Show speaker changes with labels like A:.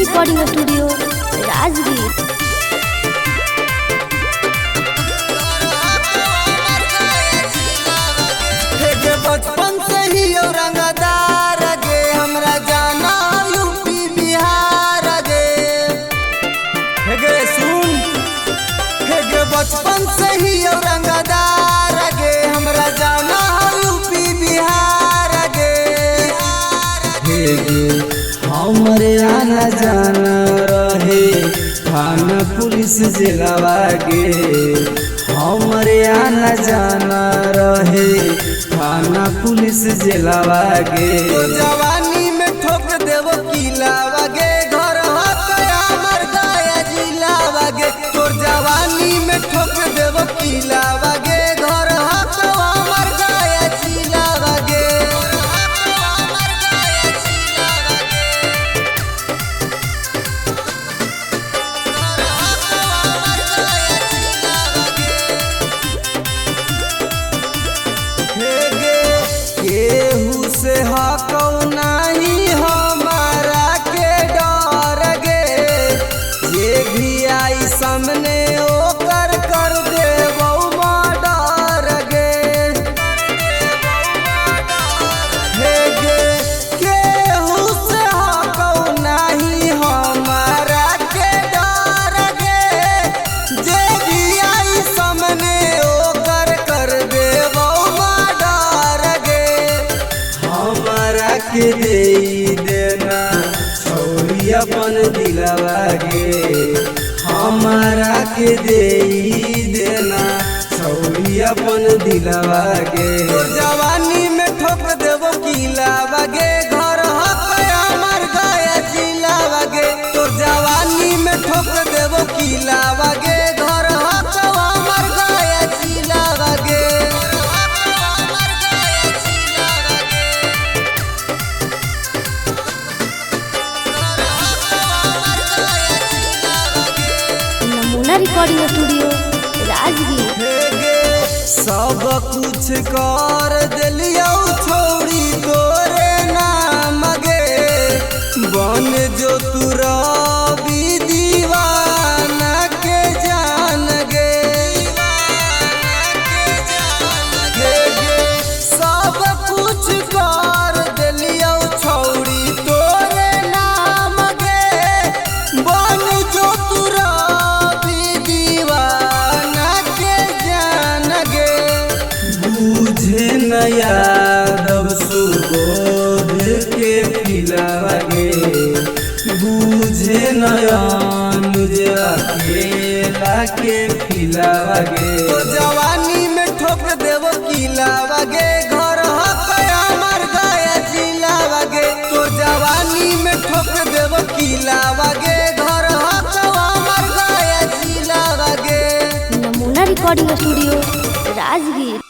A: Recording studio Rajgir.
B: बचपन से ही रंगदार गे हमरा जाना यूपी बिहार गे सुन गे बचपन से ही रंगदार गे हमरा जाना यूपी बिहार गे
C: हमरे आना जाना रहे थाना पुलिस जिलावा गे हमरे आना जाना रहे थाना पुलिस जिलावा गे
B: जवानी में ठोक देवो किलावा गे घर हमर गया जिलावा गे तोर जवानी में ठोक देवो किलावा गे घर हमर गया जिलावा गे केहू से हकौ नहीं हमारा के डर गे जे भी आई सामने ओकर कर देबौ मर्डर गे केहू से हकौ नहीं हमारा के डर गे जे भी आई सामने ओकर कर देबौ मर्डर गे
C: हमारा के दे देना छोड़ी अपन दिलवा गे हमारा के दे देना छोड़ी अपन दिलवा गे
B: जवानी में ठोक देवो किलावा गे घर हमर गया जिलावा गे तो जवानी में ठोक देवो किलावा गे घर हमर गया जिलावा गे
A: नमूना रिकॉर्डिंग स्टूडियो राजगीर।
B: सब कुछ कर दिलियो छोड़ी तोरे नाम गे बन जो तू रवि दीवाना के जान गे सब कुछ कर दिलियो छोड़ी तोरे नाम गे बन जो तू रवि दीवाना के जान गे
C: बुझे न यादव सुबोध के पिलावा गे बुझे न अनुज अकेला के पिलावा गे
B: तो जवानी में ठोक देवो किलावा गे घर हमर गया जिलावा गे तो जवानी में ठोक देवो किलावा गे घर हमर गया जिलावा गे
A: नमूना रिकॉर्डिंग स्टूडियो राजगीर।